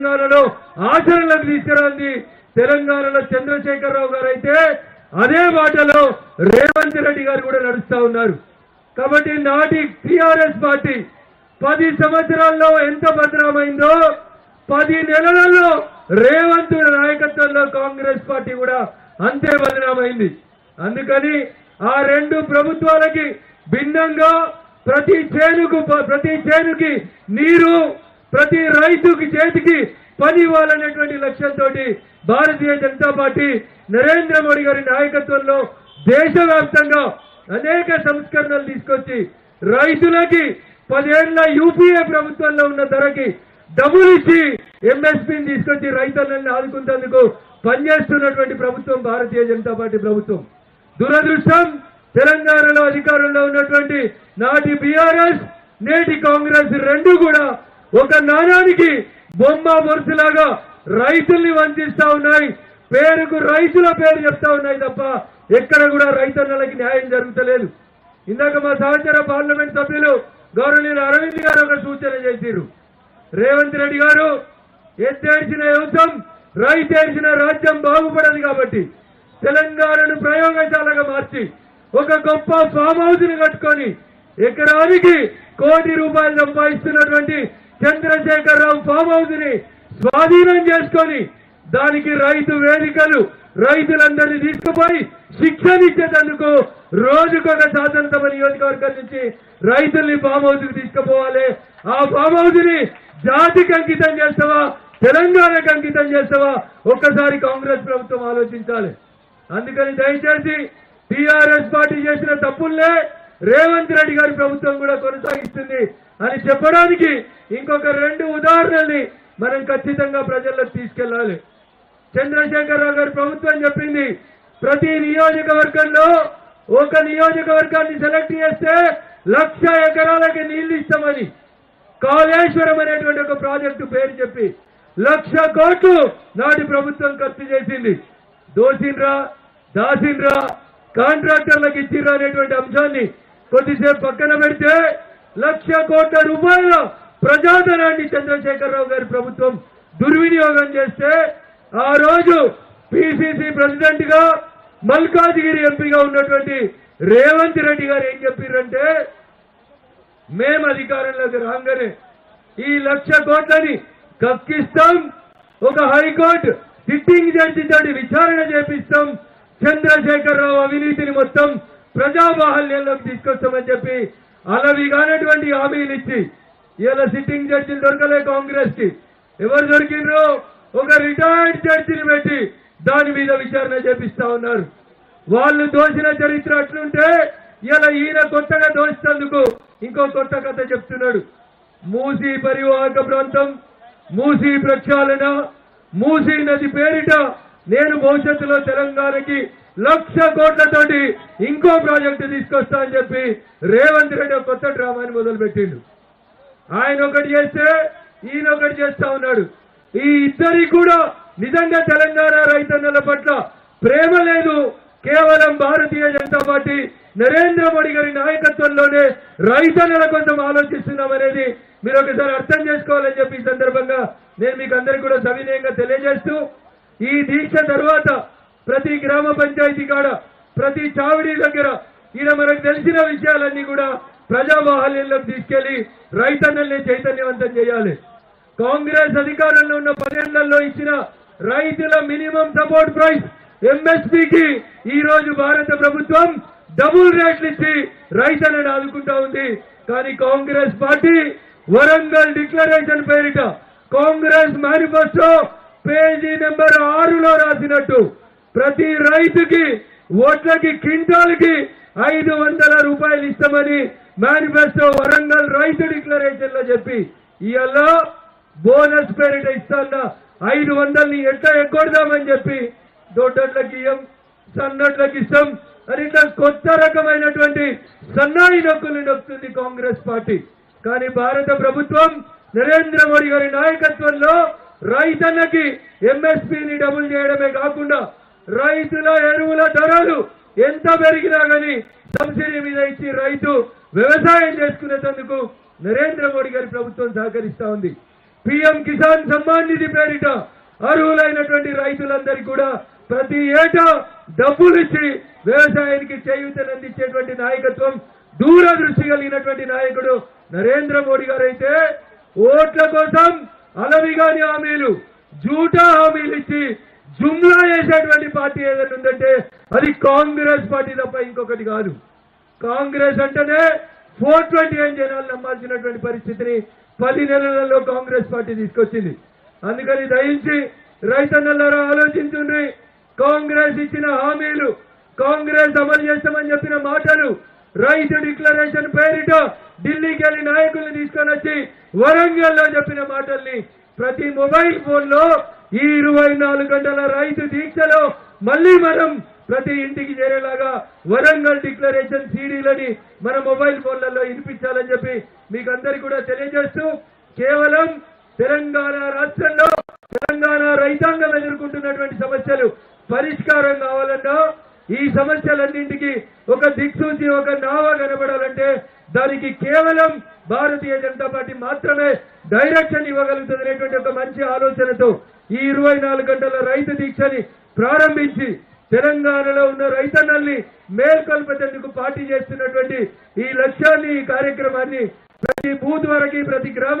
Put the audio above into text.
తెలంగాణలో ఆచరణలకు తీసుకురాంది తెలంగాణలో చంద్రశేఖరరావు గారు అయితే అదే బాటలో రేవంత్ రెడ్డి గారు కూడా నడుస్తా ఉన్నారు. కాబట్టి నాటి టిఆర్ఎస్ పార్టీ 10 సంవత్సరాల్లో ఎంత బదనామైందో 10 నెలలలో రేవంత్ నాయకత్వంలో కాంగ్రెస్ పార్టీ కూడా అంతే బదనామైంది. అందుకని ఆ రెండు ప్రభుత్వాలకి భిన్నంగా ప్రతి చేనుకి నీరు, ప్రతి రైతుకి చేతికి పని ఇవ్వాలనేటువంటి లక్ష్యంతో భారతీయ జనతా పార్టీ నరేంద్ర మోడీ గారి నాయకత్వంలో దేశవ్యాప్తంగా అనేక సంస్కరణలు తీసుకొచ్చి రైతులకి 10 ఏళ్ల యూపీఏ ప్రభుత్వంలో ఉన్న ధరకి డబ్బులు ఇచ్చి ఎంఎస్పీని తీసుకొచ్చి రైతులను ఆదుకునేందుకు పనిచేస్తున్నటువంటి ప్రభుత్వం భారతీయ జనతా పార్టీ ప్రభుత్వం. దురదృష్టం, తెలంగాణలో అధికారంలో ఉన్నటువంటి నాటి బీఆర్ఎస్, నేటి కాంగ్రెస్ రెండు కూడా ఒక నాణానికి బొమ్మ బొరుసులాగా రైతుల్ని వంచిస్తా ఉన్నాయి. పేరుకు రైతుల పేరు చెప్తా ఉన్నాయి తప్ప ఎక్కడ కూడా రైతన్నలకి న్యాయం జరుగుతలేదు. ఇందాక మా సహచర పార్లమెంట్ సభ్యులు గౌరవనీయులు అరవింద్ గారు ఒక సూచన చేశారు. రేవంత్ రెడ్డి గారు ఎత్తేడ్చిన వ్యవసాయం, రైతేడ్చిన రాజ్యం బాగుపడదు కాబట్టి తెలంగాణను ప్రయోగశాలగా మార్చి ఒక గొప్ప ఫామ్ హౌస్ ని కట్టుకొని ఎకరానికి ₹1 కోటి సంపాదిస్తున్నటువంటి చంద్రశేఖరరావు ఫామ్ హౌస్ ని స్వాధీనం చేసుకొని దానికి రైతు వేదికలు, రైతులందరినీ తీసుకుపోయి శిక్షణ ఇచ్చేందుకు రోజుకొక శాసనసభ నియోజకవర్గం నుంచి రైతుల్ని ఫామ్ హౌస్ కి తీసుకుపోవాలి. ఆ ఫామ్ హౌస్ ని జాతికి అంకితం చేస్తావా, తెలంగాణకు అంకితం చేస్తావా, ఒక్కసారి కాంగ్రెస్ ప్రభుత్వం ఆలోచించాలి. అందుకని దయచేసి టిఆర్ఎస్ పార్టీ చేసిన తప్పుల్నే రేవంత్ రెడ్డి గారి ప్రభుత్వం కూడా కొనసాగిస్తుంది అని చెప్పడానికి ఇంకొక 2 ఉదాహరణల్ని మనం ఖచ్చితంగా ప్రజల్లోకి తీసుకెళ్లాలి. చంద్రశేఖరరావు గారి ప్రభుత్వం చెప్పింది ప్రతి నియోజకవర్గంలో ఒక నియోజకవర్గాన్ని సెలెక్ట్ చేస్తే 1,00,000 ఎకరాలకి నీళ్లు ఇస్తామని కాళేశ్వరం అనేటువంటి ఒక ప్రాజెక్టు పేరు చెప్పి 1,00,000 కోట్లు నాటి ప్రభుత్వం ఖర్చు చేసింది. దోసిండ్రా, దాసిండ్రా, కాంట్రాక్టర్లకు ఇచ్చిర్రా అనేటువంటి అంశాన్ని కొద్దిసేపు పక్కన పెడితే 1,00,000 కోట్ల రూపాయల ప్రజాధనాన్ని చంద్రశేఖరరావు గారి ప్రభుత్వం దుర్వినియోగం చేస్తే ఆ రోజు పిసిసి ప్రెసిడెంట్ గా మల్కాజిగిరి ఎంపీగా ఉన్నటువంటి రేవంత్ రెడ్డి గారు ఏం చెప్పారంటే, మేము అధికారంలోకి రాగానే ఈ 1,00,000 కోట్లని కక్కిస్తాం, ఒక హైకోర్టు సిట్టింగ్ జడ్జి తోటి విచారణ చేపిస్తాం, చంద్రశేఖరరావు అవినీతిని మొత్తం ప్రజాబాహల్యంలోకి తీసుకొస్తామని చెప్పి అలవిగానటువంటి హామీలు ఇచ్చి ఇలా సిట్టింగ్ జడ్జిలు దొరకలే కాంగ్రెస్ కి. ఎవరు దొరికిండ్రో ఒక రిటైర్డ్ జడ్జిని పెట్టి దాని మీద విచారణ చేపిస్తా ఉన్నారు. వాళ్ళు దోషిన చరిత్ర అట్లుంటే ఇలా ఈయన కొత్తగా దోషినందుకు ఇంకో కొత్త కథ చెప్తున్నాడు. మూసీ పరివాహక ప్రాంతం, మూసీ ప్రక్షాళన, మూసీ నది పేరిట నేను భవిష్యత్తులో తెలంగాణకి 1,00,000 కోట్లతోటి ఇంకో ప్రాజెక్టు తీసుకొస్తా అని చెప్పి రేవంత్ రెడ్డి కొత్త డ్రామాని మొదలుపెట్టిండు. ఆయన ఒకటి చేస్తే ఈయన ఒకటి చేస్తా ఉన్నాడు. ఈ ఇద్దరికి కూడా నిజంగా తెలంగాణ రైతన్నల పట్ల ప్రేమ లేదు. కేవలం భారతీయ జనతా పార్టీ నరేంద్ర మోడీ గారి నాయకత్వంలోనే రైతన్నల కోసం ఆలోచిస్తున్నాం అనేది మీరు ఒకసారి అర్థం చేసుకోవాలని చెప్పి ఈ సందర్భంగా నేను మీకు అందరికీ కూడా సవినయంగా తెలియజేస్తూ, ఈ దీక్ష తర్వాత ప్రతి గ్రామ పంచాయతీ కాడ, ప్రతి చావిడి దగ్గర ఈయన మనకు తెలిసిన విషయాలన్నీ కూడా ప్రజాబాహల్యంలోకి తీసుకెళ్లి రైతన్నల్ని చైతన్యవంతం చేయాలి. కాంగ్రెస్ అధికారంలో ఉన్న 10 ఏళ్లలో ఇచ్చిన రైతుల మినిమం సపోర్ట్ ప్రైస్ ఎంఎస్పీకి ఈ రోజు భారత ప్రభుత్వం డబుల్ రేట్లు ఇచ్చి రైతులను ఆదుకుంటా ఉంది. కానీ కాంగ్రెస్ పార్టీ వరంగల్ డిక్లరేషన్ పేరిట కాంగ్రెస్ మేనిఫెస్టో పేజీ నెంబర్ 6లో రాసినట్టు ప్రతి రైతుకి ఓట్లకి క్వింటాల్కి 500 రూపాయలు ఇస్తామని మేనిఫెస్టో వరంగల్ రైతు డిక్లరేషన్ లో చెప్పి ఇవాళ బోనస్ పేరిట ఇస్తాన్న 500ని ఎట్లా ఎగ్గొడదామని చెప్పి దొడ్డట్లకి ఇయ్యం, సన్నట్లకి ఇస్తాం అని ఇట్లా కొత్త రకమైనటువంటి సన్నాయి నొక్కులు నొక్కుతుంది కాంగ్రెస్ పార్టీ. కానీ భారత ప్రభుత్వం నరేంద్ర మోడీ గారి నాయకత్వంలో రైతన్నకి ఎంఎస్పీని డబుల్ చేయడమే కాకుండా రైతుల ఎరువుల ధరలు ఎంత పెరిగినా గానీ సబ్సిడీ మీద ఇచ్చి రైతు వ్యవసాయం చేసుకునేందుకు నరేంద్ర మోడీ గారి ప్రభుత్వం సహకరిస్తా ఉంది. పిఎం కిసాన్ సమ్మాన్ నిధి పేరిట అర్హులైనటువంటి రైతులందరికీ కూడా ప్రతి ఏటా డబ్బులు ఇచ్చి వ్యవసాయానికి చేయూతనందించేటువంటి నాయకత్వం దూరదృష్టి కలిగినటువంటి నాయకుడు నరేంద్ర మోడీ గారు అయితే ఓట్ల కోసం అలవిగాని హామీలు జూటా హామీలు ఇచ్చి జుమ్లా చేసేటువంటి పార్టీ ఏదైనా ఉందంటే అది కాంగ్రెస్ పార్టీ తప్ప ఇంకొకటి కాదు. కాంగ్రెస్ అంటేనే 420 జనాలు నమ్మాల్సినటువంటి పరిస్థితిని 10 నెలలలో కాంగ్రెస్ పార్టీ తీసుకొచ్చింది. అందుకని దయించి రైతన్నలారా ఆలోచించుండ్రి. కాంగ్రెస్ ఇచ్చిన హామీలు, కాంగ్రెస్ అమలు చేస్తామని చెప్పిన మాటలు, రైతు డిక్లరేషన్ పేరిట ఢిల్లీకి వెళ్లి నాయకుల్ని తీసుకొని వచ్చి వరంగల్లో చెప్పిన మాటల్ని ప్రతి మొబైల్ ఫోన్ లో ఈ 24 గంటల రైతు దీక్షలో మళ్ళీ మనం ప్రతి ఇంటికి చేరేలాగా వరంగల్ డిక్లరేషన్ సీడీలని మన మొబైల్ ఫోన్లలో వినిపించాలని చెప్పి మీకు అందరికీ కూడా తెలియజేస్తూ, కేవలం తెలంగాణ రాష్ట్రంలో తెలంగాణ రైతాంగం ఎదుర్కొంటున్నటువంటి సమస్యలు పరిష్కారం కావాలన్నా, ఈ సమస్యలన్నింటికి ఒక దిక్సూచి, ఒక నావ కనబడాలంటే దానికి కేవలం భారతీయ జనతా పార్టీ మాత్రమే డైరెక్షన్ ఇవ్వగలుగుతుంది అనేటువంటి ఒక మంచి ఆలోచనతో ఈ 24 గంటల రైతు దీక్షని ప్రారంభించి తెలంగాణలో ఉన్న రైతన్నల్ని మేల్కొల్పేందుకు పార్టీ చేస్తున్నటువంటి ఈ లక్ష్యాన్ని, ఈ కార్యక్రమాన్ని ప్రతి బూత్ వరకు, ప్రతి గ్రామ